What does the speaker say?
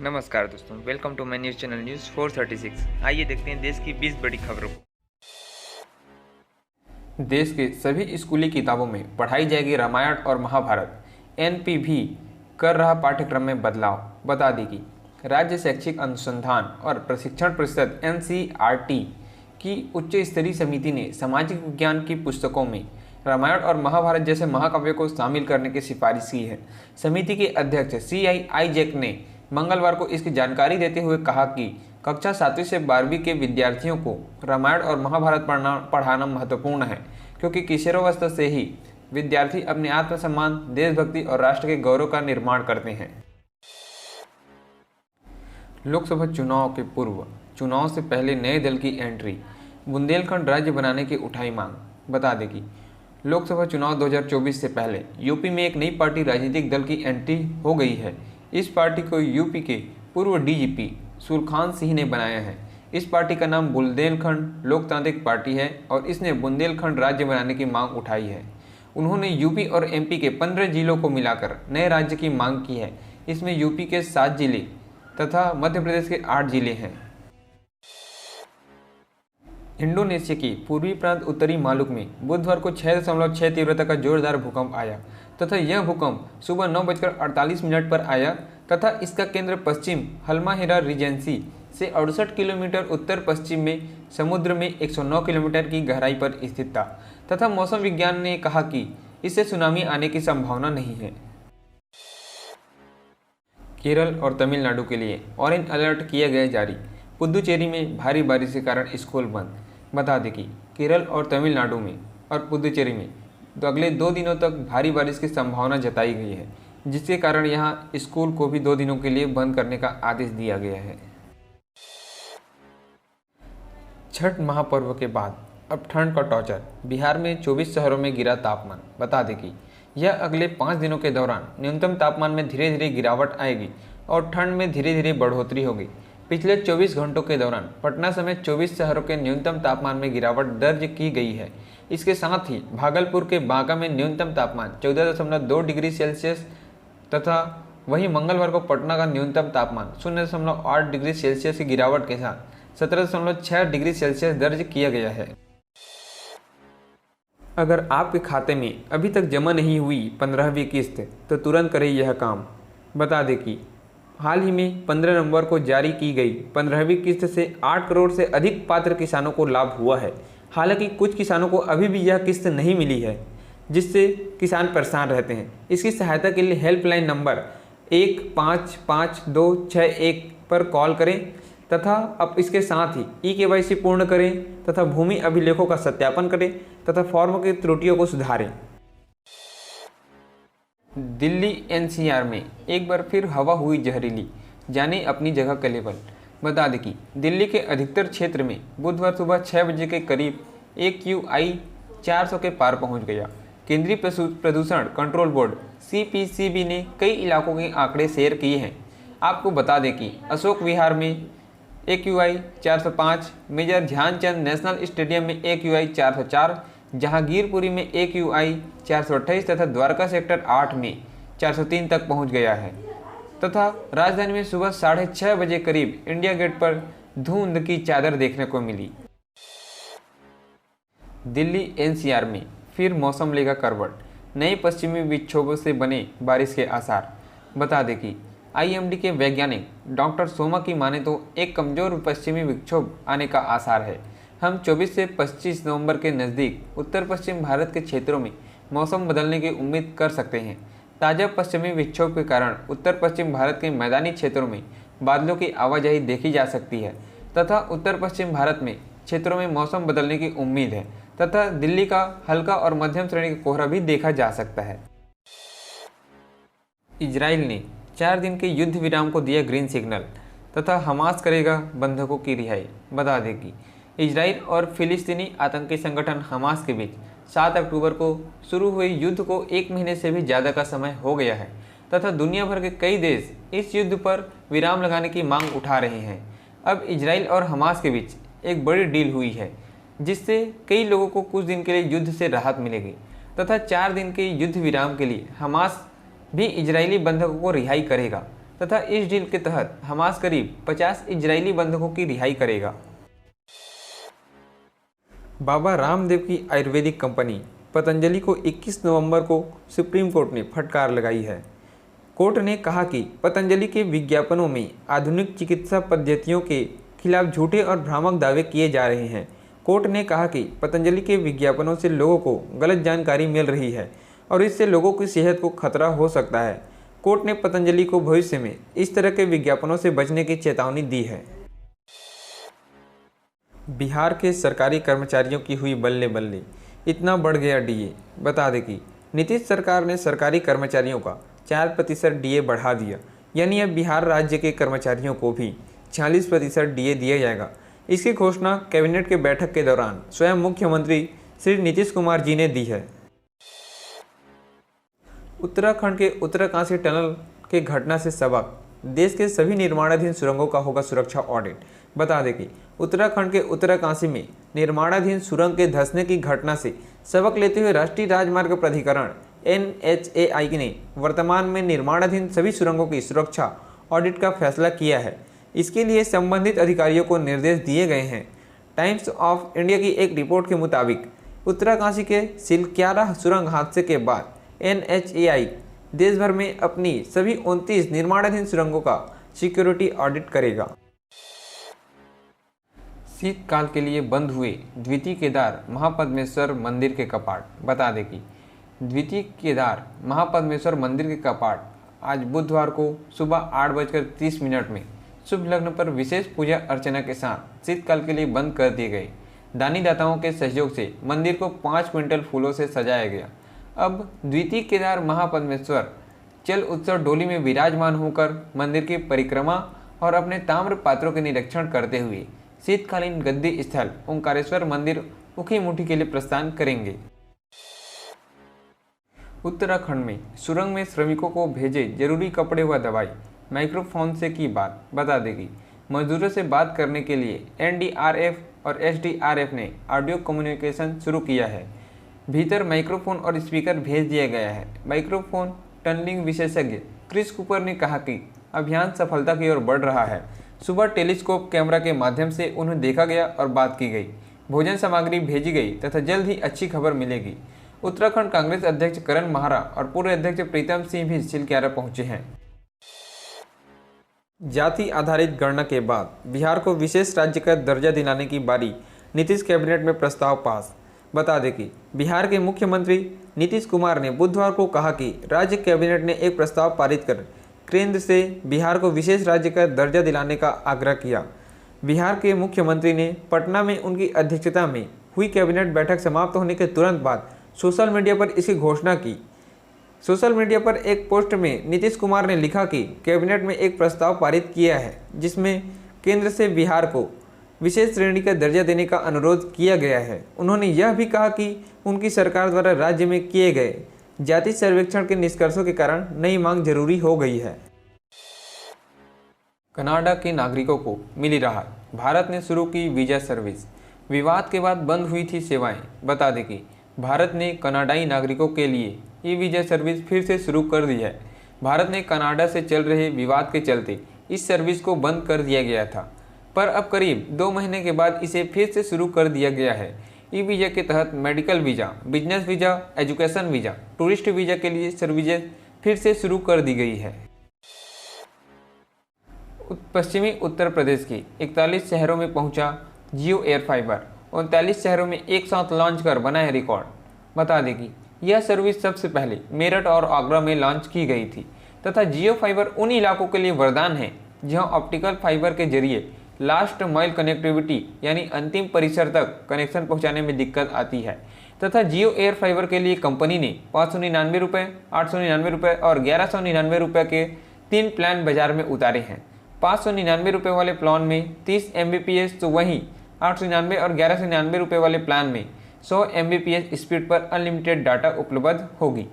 नमस्कार दोस्तों, welcome to my news channel news 436। आइए देखते हैं देश की 20 बड़ी खबरों को। देश के सभी स्कूली किताबों में पढ़ाई जाएगी रामायण और महाभारत। एनपी भी कर रहा पाठ्यक्रम में बदलाव। बता दें कि राज्य शैक्षिक अनुसंधान और प्रशिक्षण परिषद एनसीईआरटी की उच्च स्तरीय समिति ने सामाजिक विज्ञान की पुस्तकों में रामायण और महाभारत जैसे महाकाव्यों को शामिल करने की सिफारिश की है। समिति के अध्यक्ष CI जैक ने मंगलवार को इसकी जानकारी देते हुए कहा कि कक्षा 7वीं से 12वीं के विद्यार्थियों को रामायण और महाभारत पढ़ाना महत्वपूर्ण है, क्योंकि किशोरावस्था से ही विद्यार्थी अपने आत्मसम्मान, देशभक्ति और राष्ट्र के गौरव का निर्माण करते हैं। लोकसभा चुनाव के पूर्व चुनाव से पहले नए दल की एंट्री, बुंदेलखंड राज्य बनाने की उठाई मांग। बता दें कि लोकसभा चुनाव 2024 से पहले यूपी में एक नई पार्टी राजनीतिक दल की एंट्री हो गई है। इस पार्टी को यूपी के पूर्व डीजीपी सुरखान सिंह ने बनाया है। इस पार्टी का नाम बुंदेलखंड लोकतांत्रिक पार्टी है और इसने बुंदेलखंड राज्य बनाने की मांग उठाई है। उन्होंने यूपी और एमपी के 15 जिलों को मिलाकर नए राज्य की मांग की है। इसमें यूपी के 7 जिले तथा मध्य प्रदेश के 8 जिले हैं। इंडोनेशिया की पूर्वी प्रांत उत्तरी मालुक में बुधवार को 6.6 तीव्रता का जोरदार भूकंप आया तथा यह भूकंप सुबह 9:48 पर आया तथा इसका केंद्र पश्चिम हल्माहेरा रीजेंसी से 68 किलोमीटर उत्तर पश्चिम में समुद्र में 109 किलोमीटर की गहराई पर स्थित था तथा मौसम विज्ञान ने कहा कि इससे सुनामी आने की संभावना नहीं है। केरल और तमिलनाडु के लिए ऑरेंज अलर्ट किया गया जारी, पुदुचेरी में भारी बारिश के कारण स्कूल बंद। बता दें कि केरल और तमिलनाडु में और पुदुचेरी में अगले 2 दिनों तक भारी बारिश की संभावना जताई गई है, जिसके कारण यहां स्कूल को भी 2 दिनों के लिए बंद करने का आदेश दिया गया है। छठ महापर्व के बाद अब ठंड का टॉर्चर, बिहार में 24 शहरों में गिरा तापमान। बता दें कि यह अगले 5 दिनों के दौरान न्यूनतम तापमान में धीरे धीरे गिरावट आएगी और ठंड में धीरे धीरे बढ़ोतरी होगी। पिछले 24 घंटों के दौरान पटना समेत 24 शहरों के न्यूनतम तापमान में गिरावट दर्ज की गई है। इसके साथ ही भागलपुर के बांका में न्यूनतम तापमान 14.2 डिग्री सेल्सियस तथा वहीं मंगलवार को पटना का न्यूनतम तापमान 0.8 डिग्री सेल्सियस की गिरावट के साथ 17.6 डिग्री सेल्सियस दर्ज किया गया है। अगर आपके खाते में अभी तक जमा नहीं हुई 15वीं किस्त तो तुरंत करें यह काम। बता दें कि हाल ही में 15 नवंबर को जारी की गई 15वीं किस्त से 8 करोड़ से अधिक पात्र किसानों को लाभ हुआ है। हालांकि कुछ किसानों को अभी भी यह किस्त नहीं मिली है, जिससे किसान परेशान रहते हैं। इसकी सहायता के लिए हेल्पलाइन नंबर 155261 पर कॉल करें तथा अब इसके साथ ही eKYC पूर्ण करें तथा भूमि अभिलेखों का सत्यापन करें तथा फॉर्म की त्रुटियों को सुधारें। दिल्ली NCR में एक बार फिर हवा हुई जहरीली, जाने अपनी जगह का लेवल। बता दें कि दिल्ली के अधिकतर क्षेत्र में बुधवार सुबह 6 बजे के करीब AQI 400 के पार पहुंच गया। केंद्रीय प्रदूषण कंट्रोल बोर्ड CPCB ने कई इलाकों के आंकड़े शेयर किए हैं। आपको बता दें कि अशोक विहार में AQI 405, Major Dhyanchand National Stadium में AQI 404, जहांगीरपुरी में AQI 428 तथा द्वारका सेक्टर 8 में 403 तक पहुंच गया है तथा राजधानी में सुबह 6:30 बजे करीब इंडिया गेट पर धुंध की चादर देखने को मिली। दिल्ली NCR में फिर मौसम लेगा करवट, नए पश्चिमी विक्षोभों से बने बारिश के आसार। बता दें कि IMD के वैज्ञानिक डॉक्टर सोमा की माने तो एक कमजोर पश्चिमी विक्षोभ आने का आसार है। हम 24 से 25 नवंबर के नज़दीक उत्तर पश्चिम भारत के क्षेत्रों में मौसम बदलने की उम्मीद कर सकते हैं। ताज़ा पश्चिमी विक्षोभ के कारण उत्तर पश्चिम भारत के मैदानी क्षेत्रों में बादलों की आवाजाही देखी जा सकती है तथा उत्तर पश्चिम भारत में क्षेत्रों में मौसम बदलने की उम्मीद है तथा दिल्ली का हल्का और मध्यम श्रेणी का कोहरा भी देखा जा सकता है। इजराइल ने 4 दिन के युद्ध विराम को दिया ग्रीन सिग्नल तथा हमास करेगा बंधकों की रिहाई। बता दें कि इजराइल और फिलिस्तीनी आतंकी संगठन हमास के बीच 7 अक्टूबर को शुरू हुए युद्ध को 1 महीने से भी ज़्यादा का समय हो गया है तथा दुनिया भर के कई देश इस युद्ध पर विराम लगाने की मांग उठा रहे हैं। अब इजराइल और हमास के बीच एक बड़ी डील हुई है, जिससे कई लोगों को कुछ दिन के लिए युद्ध से राहत मिलेगी तथा 4 दिन के युद्ध विराम के लिए हमास भी इजरायली बंधकों को रिहाई करेगा। तथा इस डील के तहत हमास करीब 50 इजरायली बंधकों की रिहाई करेगा। बाबा रामदेव की आयुर्वेदिक कंपनी पतंजलि को 21 नवंबर को सुप्रीम कोर्ट ने फटकार लगाई है। कोर्ट ने कहा कि पतंजलि के विज्ञापनों में आधुनिक चिकित्सा पद्धतियों के खिलाफ झूठे और भ्रामक दावे किए जा रहे हैं। कोर्ट ने कहा कि पतंजलि के विज्ञापनों से लोगों को गलत जानकारी मिल रही है और इससे लोगों की सेहत को खतरा हो सकता है। कोर्ट ने पतंजलि को भविष्य में इस तरह के विज्ञापनों से बचने की चेतावनी दी है। बिहार के सरकारी कर्मचारियों की हुई बल्ले बल्ले, इतना बढ़ गया डीए। बता दें कि नीतीश सरकार ने सरकारी कर्मचारियों का 4% डीए बढ़ा दिया, यानी अब बिहार राज्य के कर्मचारियों को भी 46% डीए दिया जाएगा। इसकी घोषणा कैबिनेट के बैठक के दौरान स्वयं मुख्यमंत्री श्री नीतीश कुमार जी ने दी है। उत्तराखंड के उत्तरकाशी टनल के घटना से सबक, देश के सभी निर्माणाधीन सुरंगों का होगा सुरक्षा ऑडिट। बता दें कि उत्तराखंड के उत्तरकाशी में निर्माणाधीन सुरंग के धंसने की घटना से सबक लेते हुए राष्ट्रीय राजमार्ग प्राधिकरण NHAI ने वर्तमान में निर्माणाधीन सभी सुरंगों की सुरक्षा ऑडिट का फैसला किया है। इसके लिए संबंधित अधिकारियों को निर्देश दिए गए हैं। टाइम्स ऑफ इंडिया की एक रिपोर्ट के मुताबिक उत्तरकाशी के सिलक्यारा सुरंग हादसे के बाद NHAI देश भर में अपनी सभी 29 निर्माणाधीन सुरंगों का सिक्योरिटी ऑडिट करेगा। शीतकाल के लिए बंद हुए द्वितीय केदार महापद्मेश्वर मंदिर के कपाट। बता दें कि द्वितीय केदार महापद्मेश्वर मंदिर के कपाट आज बुधवार को सुबह 8:30 में शुभ लग्न पर विशेष पूजा अर्चना के साथ शीतकाल के लिए बंद कर दिए गए। दानी दाताओं के सहयोग से मंदिर को 5 क्विंटल फूलों से सजाया गया। अब द्वितीय केदार महापद्मेश्वर चल उत्सव डोली में विराजमान होकर मंदिर की परिक्रमा और अपने ताम्र पात्रों के निरीक्षण करते हुए शीतकालीन गद्दी स्थल ओंकारेश्वर मंदिर उखी मुठी के लिए प्रस्थान करेंगे। उत्तराखंड में सुरंग में श्रमिकों को भेजे जरूरी कपड़े व दवाई, माइक्रोफोन से की बात। बता दें कि मजदूरों से बात करने के लिए NDRF और SDRF ने ऑडियो कम्युनिकेशन शुरू किया है। भीतर माइक्रोफोन और स्पीकर भेज दिया गया है। माइक्रोफोन टनलिंग विशेषज्ञ क्रिस कूपर ने कहा कि अभियान सफलता की ओर बढ़ रहा है। सुबह टेलीस्कोप कैमरा के माध्यम से उन्हें देखा गया और बात की गई। भोजन सामग्री भेजी गई तथा जल्द ही अच्छी खबर मिलेगी। उत्तराखंड कांग्रेस अध्यक्ष करण माहरा और पूर्व अध्यक्ष प्रीतम सिंह भी सिलक्यारा पहुंचे हैं। जाति आधारित गणना के बाद बिहार को विशेष राज्य का दर्जा दिलाने की बारी, नीतीश कैबिनेट में प्रस्ताव पास। बता दें कि बिहार के मुख्यमंत्री नीतीश कुमार ने बुधवार को कहा कि राज्य कैबिनेट ने एक प्रस्ताव पारित कर केंद्र से बिहार को विशेष राज्य का दर्जा दिलाने का आग्रह किया। बिहार के मुख्यमंत्री ने पटना में उनकी अध्यक्षता में हुई कैबिनेट बैठक समाप्त होने के तुरंत बाद सोशल मीडिया पर इसकी घोषणा की। सोशल मीडिया पर एक पोस्ट में नीतीश कुमार ने लिखा कि कैबिनेट में एक प्रस्ताव पारित किया है जिसमें केंद्र से बिहार को विशेष श्रेणी का दर्जा देने का अनुरोध किया गया है। उन्होंने यह भी कहा कि उनकी सरकार द्वारा राज्य में किए गए जाति सर्वेक्षण के निष्कर्षों के कारण नई मांग जरूरी हो गई है। कनाडा के नागरिकों को मिली राहत, भारत ने शुरू की वीजा सर्विस। विवाद के बाद बंद हुई थी सेवाएं। बता दें कि भारत ने कनाडाई नागरिकों के लिए ई वीजा सर्विस फिर से शुरू कर दी है। भारत ने कनाडा से चल रहे विवाद के चलते इस सर्विस को बंद कर दिया गया था, पर अब करीब 2 महीने के बाद इसे फिर से शुरू कर दिया गया है। ई वीज़ा के तहत medical visa, business visa, education visa, tourist visa के लिए सर्विसेज फिर से शुरू कर दी गई है। पश्चिमी उत्तर प्रदेश के 41 शहरों में पहुंचा जियो एयर फाइबर। 39 शहरों में एक साथ लॉन्च कर बनाया रिकॉर्ड। बता दें कि यह सर्विस सबसे पहले मेरठ और आगरा में लॉन्च की गई थी तथा जियो फाइबर उन इलाकों के लिए वरदान है जहां ऑप्टिकल फाइबर के जरिए लास्ट माइल कनेक्टिविटी यानी अंतिम परिसर तक कनेक्शन पहुंचाने में दिक्कत आती है तथा जियो एयर फाइबर के लिए कंपनी ने 599 रुपये, 899 रुपये और 1199 रुपये के 3 प्लान बाजार में उतारे हैं। 599 रुपये वाले प्लान में 30 Mbps तो वहीं 899 और 1199 रुपये वाले प्लान में 100 Mbps स्पीड पर अनलिमिटेड डाटा उपलब्ध होगी।